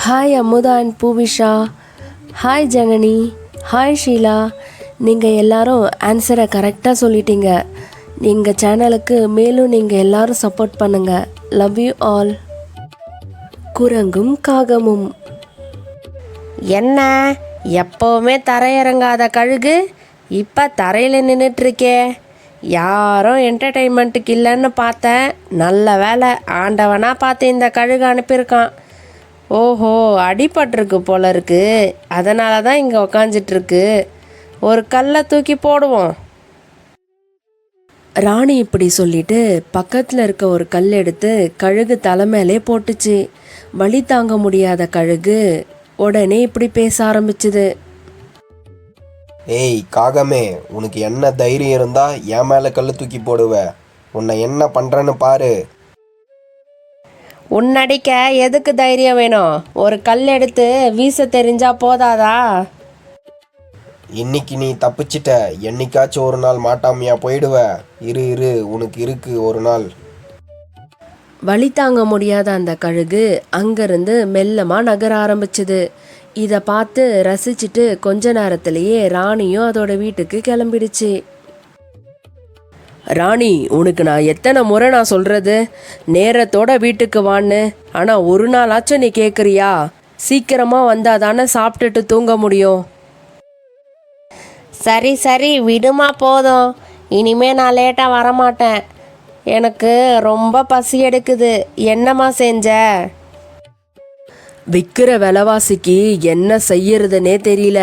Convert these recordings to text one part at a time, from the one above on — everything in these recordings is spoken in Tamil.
Hi Amudha and Poovisha. Hi Janani. Hi Sheela. நீங்கள் எல்லாரும் ஆன்சரை கரெக்டாக சொல்லிட்டீங்க. எங்கள் சேனலுக்கு மேலும் நீங்கள் எல்லாரும் சப்போர்ட் பண்ணுங்கள். Love you all. குரங்கும் காகமும். என்ன எப்போவுமே தரையிறங்காத கழுகு இப்போ தரையில் நின்றுட்டுருக்கே. யாரும் என்டர்டெயின்மெண்ட்டுக்கு இல்லைன்னு பார்த்தேன். நல்ல வேலை, ஆண்டவனாக பார்த்து இந்த கழுகு அனுப்பியிருக்கான். ஓஹோ, அடிபட்டிருக்கு போல இருக்கு, அதனால தான் இங்கே உக்காஞ்சிட்ருக்கு. ஒரு கல்லை தூக்கி போடுவோம். ராணி இப்படி சொல்லிட்டு பக்கத்தில் இருக்க ஒரு கல் எடுத்து கழுகு தலைமையிலே போட்டுச்சு. வலி தாங்க முடியாத கழுகு உடனே இப்படி பேச ஆரம்பிச்சுது. ஏய் காகமே, உனக்கு என்ன தைரியம் இருந்தா என் மேலே கல் தூக்கி போடுவ? உன்னை என்ன பண்ணுறேன்னு பாரு. உன்னடிக்க எதுக்கு தைரியம் வேணும்? ஒரு கல் எடுத்து வீச தெரிஞ்சா போதாதா? இன்னைக்கு நீ தப்பிச்சிட்ட, என்னைக்காச்சும் ஒரு நாள் மாட்டாமையா போயிடுவ. இரு உனக்கு இருக்கு ஒரு நாள். வலி தாங்க முடியாத அந்த கழுகு அங்கிருந்து மெல்லமாக நகர ஆரம்பிச்சுது. இதை பார்த்து ரசிச்சுட்டு கொஞ்ச நேரத்திலேயே ராணியும் அதோட வீட்டுக்கு கிளம்பிடுச்சு. ராணி, உனக்கு நான் எத்தனை முறை நான் சொல்கிறது நேரத்தோட வீட்டுக்கு வான்னு, ஆனால் ஒரு நாளாச்சும் நீ கேட்குறியா? சீக்கிரமாக வந்தால் தானே சாப்பிட்டுட்டு தூங்க முடியும். சரி சரி விடுமா, போதும். இனிமே நான் லேட்டாக வரமாட்டேன். எனக்கு ரொம்ப பசி எடுக்குது. என்னம்மா செஞ்ச? விற்கிற விலைவாசிக்கு என்ன செய்யறதுனே தெரியல.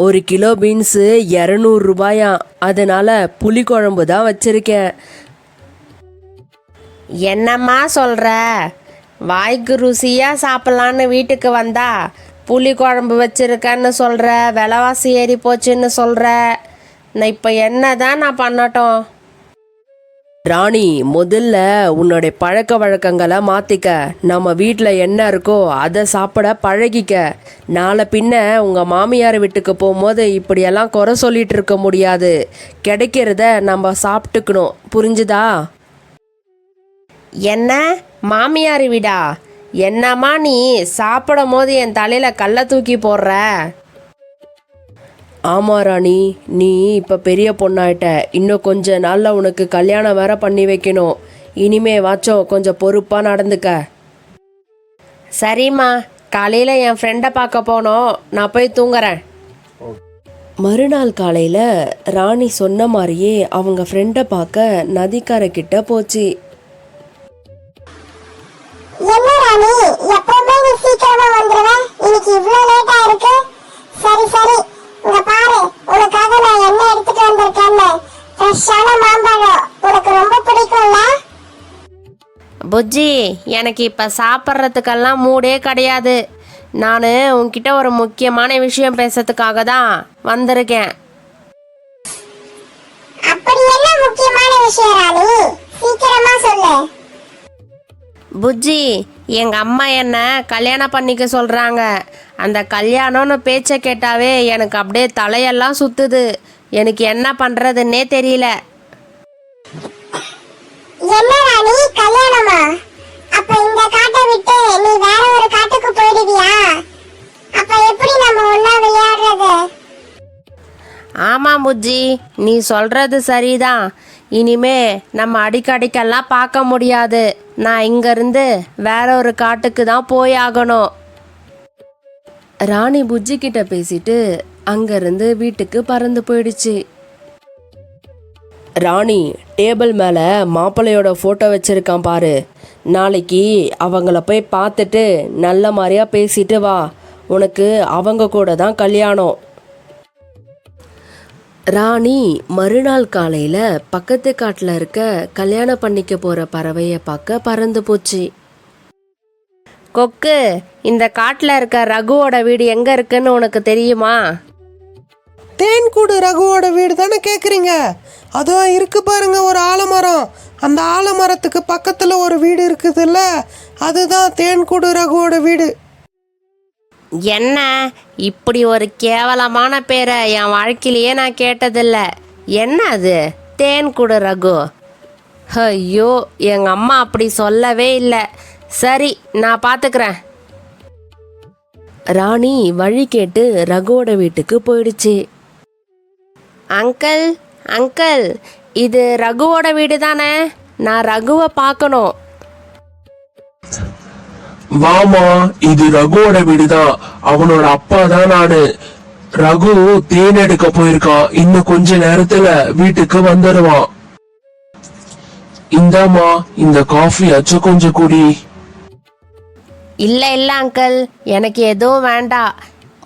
ஒரு கிலோ பீன்ஸு 200 ரூபாயாம். அதனால புளிக்குழம்பு தான் வச்சிருக்கேன். என்னம்மா சொல்கிற? வாய்க்கு ருசியாக சாப்பிட்லான்னு வீட்டுக்கு வந்தா புளி குழம்பு வச்சுருக்கேன்னு சொல்கிற, விலைவாசி ஏறி போச்சுன்னு சொல்கிற. நான் இப்போ என்ன தான் நான் பண்ணட்டும்? ராணி, முதல்ல உன்னுடைய பழக்க வழக்கங்களை மாற்றிக்க. நம்ம வீட்டில் என்ன இருக்கோ அதை சாப்பிட பழகிக்க. நாளை பின்ன உங்கள் மாமியார் வீட்டுக்கு போகும்போது இப்படியெல்லாம் குறை சொல்லிட்டு இருக்க முடியாது. கிடைக்கிறத நம்ம சாப்பிட்டுக்கணும், புரிஞ்சுதா? என்ன மாமியார் வீடா? என்னம்மா நீ சாப்பிடும் போது என் தலையில் கல்லை தூக்கி போடுற? ஆமா ராணி, நீ இப்போ பெரிய பொண்ணாயிட்ட. இன்னும் கொஞ்ச நாளில் உனக்கு கல்யாணம் வேற பண்ணி வைக்கணும். இனிமே வாச்சோம் கொஞ்சம் பொறுப்பாக நடந்துக்க. சரிம்மா, காலையில் என் ஃப்ரெண்டை பார்க்க போனோம். நான் போய் தூங்குறேன். மறுநாள் காலையில் ராணி சொன்ன மாதிரியே அவங்க ஃப்ரெண்டை பார்க்க நதிக்கரை கிட்ட போச்சு. என்ன ராணி, எப்பவுமே நீ சீக்கிரமா வந்துருவ, இன்னைக்கு இவ்ளோ லேட்டா இருக்கு? சரி சரி, இங்க பாரு, உனக்காக நான் என்ன எடுத்துட்டு வந்திருக்கேன்னு. ஃப்ரெஷ்ஷான மாம்பழம், உனக்கு ரொம்ப பிடிக்கும்ல? புஜ்ஜி, எனக்கு இப்போ சாப்பிட்றதுக்கெல்லாம் மூடே கிடையாது. நான் உன்கிட்ட ஒரு முக்கியமான விஷயம் பேசுறதுக்காக தான் வந்திருக்கேன். அப்படி என்ன முக்கியமான விஷயம் ராணி? சீக்கிரமா சொல்லு. புஜ்ஜி, எங்கள் அம்மா என்ன கல்யாணம் பண்ணிக்க சொல்கிறாங்க. அந்த கல்யாணம்னு பேச்சை கேட்டாவே எனக்கு அப்படியே தலையெல்லாம் சுற்றுது. எனக்கு என்ன பண்ணுறதுன்னே தெரியல. என்ன ராணி, கல்யாணமா? அப்ப இந்த காட்டை விட்டு நீ வேற ஒரு காட்டுக்கு போயிடுவியா? அப்ப எப்படி நம்ம ஒண்ணா விளையாடுறது? ஆமாம் புஜ்ஜி, நீ சொல்கிறது சரிதான். இனிமே நம்ம அடிக்கடிக்கெல்லாம் பார்க்க முடியாது. நான் இங்கேருந்து வேற ஒரு காட்டுக்கு தான் போய் ஆகணும். ராணி புஜ்ஜி கிட்ட பேசிட்டு அங்கேருந்து வீட்டுக்கு பறந்து போயிடுச்சு. ராணி, டேபிள் மேலே மாப்பிள்ளையோட ஃபோட்டோ வச்சுருக்கான் பாரு. நாளைக்கு அவங்கள போய் பார்த்துட்டு நல்ல மாதிரியாக பேசிட்டு வா. உனக்கு அவங்க கூட தான் கல்யாணம். ராணி மறுநாள் காலையில் பக்கத்து காட்டில் இருக்க கல்யாணம் பண்ணிக்க போகிற பறவையை பார்க்க பறந்து போச்சு. கொக்கு, இந்த காட்டில் இருக்க ரகுவோட வீடு எங்கே இருக்குன்னு உனக்கு தெரியுமா? தேன்கூடு ரகுவோட வீடு தானே கேட்குறீங்க? அதோ இருக்கு பாருங்க ஒரு ஆலமரம். அந்த ஆலமரத்துக்கு பக்கத்தில் ஒரு வீடு இருக்குதுல்ல, அதுதான் தேன்கூடு ரகுவோட வீடு. என்ன, இப்படி ஒரு கேவலமான பேரை என் வாழ்க்கையிலேயே நான் கேட்டதில்ல. என்ன அது தேன்கூடு ரகு? ஐயோ, எங்கள் அம்மா அப்படி சொல்லவே இல்லை. சரி, நான் பார்த்துக்கிறேன். ராணி வழி கேட்டு ரகுவோட வீட்டுக்கு போயிடுச்சு. அங்கிள் அங்கிள், இது ரகுவோட வீடு தானே? நான் ரகுவை பார்க்கணும். வாமா, இது ரகுவோட வீடுதான். அவனோட அப்பா தான் நானு. ரகு தேன் எடுக்க போயிருக்கான். இன்னும் கொஞ்ச நேரத்துல வீட்டுக்கு வந்துடுவான். இந்தாமா, இந்த காஃபி அச்சு கொஞ்சம் குடி. இல்லை இல்லை அங்கிள், எனக்கு எதுவும் வேண்டாம்.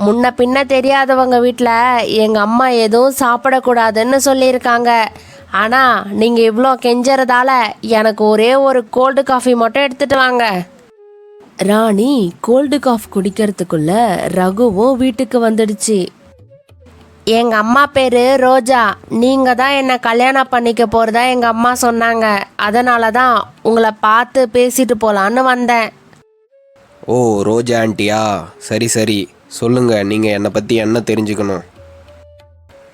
முன்ன பின்ன தெரியாதவங்க வீட்டில் எங்கள் அம்மா எதுவும் சாப்பிடக்கூடாதுன்னு சொல்லியிருக்காங்க. ஆனால் நீங்கள் இவ்வளோ கெஞ்சறதால எனக்கு ஒரே ஒரு கோல்டு காஃபி மட்டும் எடுத்துட்டு வாங்க. ராணி கோல்டு காஃப் குடிக்கிறதுக்குள்ள ரகுவும் வீட்டுக்கு வந்துடுச்சு. எங்கள் அம்மா பேர் ரோஜா. நீங்கள் தான் என்னை கல்யாணம் பண்ணிக்க போகிறதா எங்கள் அம்மா சொன்னாங்க. அதனால தான் உங்களை பார்த்து பேசிட்டு போகலான்னு வந்தேன். ஓ, ரோஜா ஆண்டியா? சரி சரி, சொல்லுங்க, நீங்கள் என்னை பற்றி என்ன தெரிஞ்சுக்கணும்?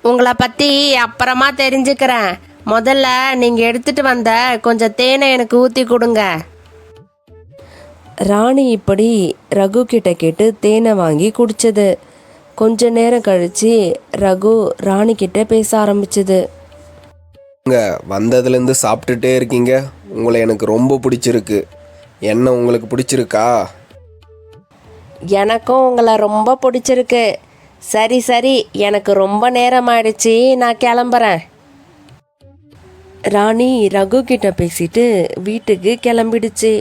உங்களை பற்றி அப்புறமா தெரிஞ்சுக்கிறேன். முதல்ல நீங்கள் எடுத்துட்டு வந்த கொஞ்சம் தேனை எனக்கு ஊற்றி கொடுங்க. ராணி இப்படி ரகு கிட்ட கேட்டு தேனை வாங்கி குடிச்சது. கொஞ்ச நேரம் கழிச்சு ரகு ராணி கிட்ட பேச ஆரம்பிச்சது. வந்ததுலேருந்து சாப்பிட்டுட்டே இருக்கீங்க. உங்களை எனக்கு ரொம்ப பிடிச்சிருக்கு. என்ன உங்களுக்கு பிடிச்சிருக்கா? எனக்கும் உங்களை ரொம்ப பிடிச்சிருக்கு. சரி சரி, எனக்கு ரொம்ப நேரம் ஆயிடுச்சு, நான் கிளம்புறேன். ராணி ரகு கிட்ட பேசிட்டு வீட்டுக்கு கிளம்பிடுச்சு.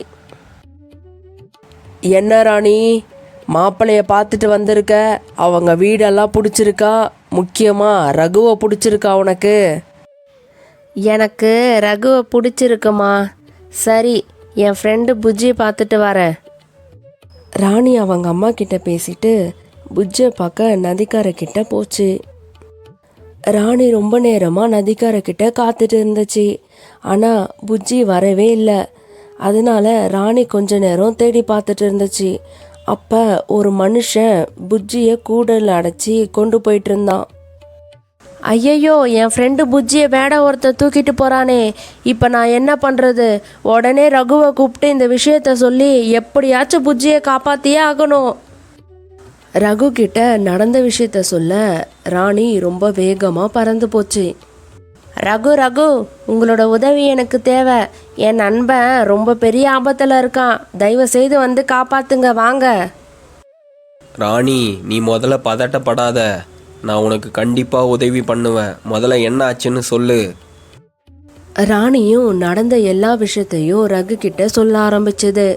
என்ன ராணி, மாப்பிள்ளைய பார்த்துட்டு வந்திருக்க? அவங்க வீடெல்லாம் பிடிச்சிருக்கா? முக்கியமா ரகுவை பிடிச்சிருக்கா உனக்கு? எனக்கு ரகுவை பிடிச்சிருக்குமா. சரி, என் ஃப்ரெண்டு புஜ்ஜி பார்த்துட்டு வரேன். ராணி அவங்க அம்மா கிட்ட பேசிட்டு புஜ்ஜை பார்க்க நதிக்கார கிட்ட போச்சு. ராணி ரொம்ப நேரமாக நதிக்கார கிட்ட காத்துட்டு இருந்துச்சு. ஆனால் புஜ்ஜி வரவே இல்லை. அதனால ராணி கொஞ்ச நேரம் தேடி பார்த்துட்டு இருந்துச்சு. அப்போ ஒரு மனுஷன் புஜ்ஜியை கூடையில் அடைச்சி கொண்டு போயிட்டு இருந்தான். ஐயையோ, என் ஃப்ரெண்டு புஜ்ஜியை வேட ஒருத்தர் தூக்கிட்டு போகிறானே, இப்போ நான் என்ன பண்ணுறது? உடனே ரகுவை கூப்பிட்டு இந்த விஷயத்த சொல்லி எப்படியாச்சும் புஜ்ஜியை காப்பாற்றியே ஆகணும். ரகு கிட்ட நடந்த விஷயத்த சொல்ல ராணி ரொம்ப வேகமாக பறந்து போச்சு. ரகு ரகு, உங்களோட உதவி எனக்கு தேவை. என் நண்பன் ரொம்ப பெரிய ஆபத்தில் இருக்கான். தயவு செய்து வந்து காப்பாத்துங்க, வாங்க. ராணி, நீ முதல்ல பதட்டப்படாத. நான் உனக்கு கண்டிப்பாக உதவி பண்ணுவேன். முதல்ல என்ன ஆச்சுன்னு சொல்லு. ராணியும் நடந்த எல்லா விஷயத்தையும் ரகு கிட்ட சொல்ல ஆரம்பிச்சது.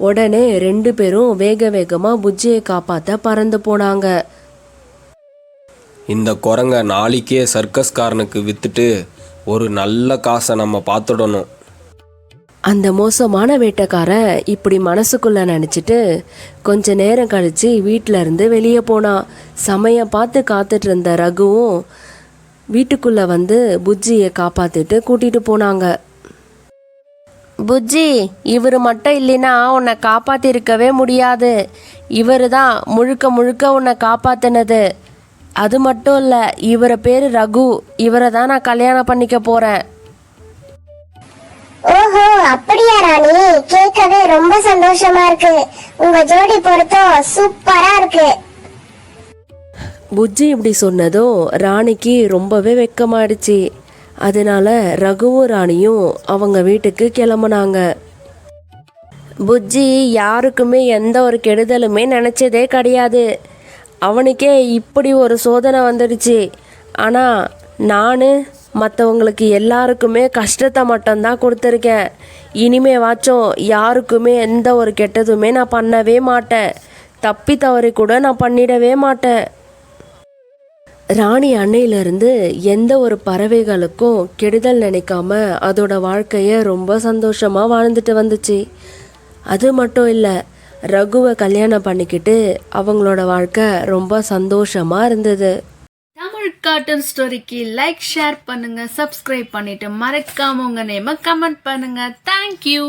உடனே ரெண்டு பேரும் வேக வேகமாக புஜ்ஜியை காப்பாற்ற பறந்து போனாங்க. இந்த குரங்க நாளைக்கே சர்க்கஸ்காரனுக்கு விற்றுட்டு ஒரு நல்ல காசை நம்ம பார்த்துடணும். அந்த மோசமான வேட்டைக்காரன் இப்படி மனசுக்குள்ள நினச்சிட்டு கொஞ்ச நேரம் கழிச்சு வீட்டில இருந்து வெளியே போனான். சமயம் பார்த்து காத்துட்டு இருந்த ரகுவும் வீட்டுக்குள்ள வந்து புஜ்ஜியை காப்பாத்திட்டு கூட்டிட்டு போனாங்க. புஜ்ஜி, இவர் மட்டும் இல்லைன்னா உன்னை காப்பாற்றிருக்கவே முடியாது. இவர் தான் முழுக்க முழுக்க உன்னை காப்பாத்தினது. அது மட்டும் இல்லை, இவரை பேர் ரகு. இவரை தான் நான் கல்யாணம் பண்ணிக்க போகிறேன். ஓஹோ, அப்படியா ராணி? கேட்கவே ரொம்ப சந்தோஷமா இருக்கு. உங்க ஜோடி பொருத்தம் சூப்பரா இருக்கு. புஜ்ஜி இப்படி சொன்னதும் ராணிக்கு ரொம்பவே வெக்கமாயிடுச்சு. அதனால ரகுவும் ராணியும் அவங்க வீட்டுக்கு கிளம்புனாங்க. புஜ்ஜி யாருக்குமே எந்த ஒரு கெடுதலுமே நினச்சதே கிடையாது. அவனுக்கே இப்படி ஒரு சோதனை வந்துடுச்சு. ஆனால் நான் மற்றவங்களுக்கு எல்லாருக்குமே கஷ்டத்தை மட்டும்தான் கொடுத்துருக்கேன். இனிமேவாச்சும் யாருக்குமே எந்த ஒரு கெட்டதுமே நான் பண்ணவே மாட்டேன். தப்பி தவறி கூட நான் பண்ணிடவே மாட்டேன். ராணி அன்னையிலிருந்து எந்த ஒரு பறவைகளுக்கும் கெடுதல் நினைக்காம அதோட வாழ்க்கையை ரொம்ப சந்தோஷமாக வாழ்ந்துட்டு வந்துச்சு. அது மட்டும் இல்லை, ரகுவை கல்யாணம் பண்ணிக்கிட்டு அவங்களோட வாழ்க்கை ரொம்ப சந்தோஷமாக இருந்தது. தமிழ் கார்ட்டூன் ஸ்டோரிக்கு லைக், ஷேர் பண்ணுங்க, சப்ஸ்கிரைப் பண்ணிட்டு மறக்காம உங்க நேம கமெண்ட் பண்ணுங்க. தேங்க்யூ.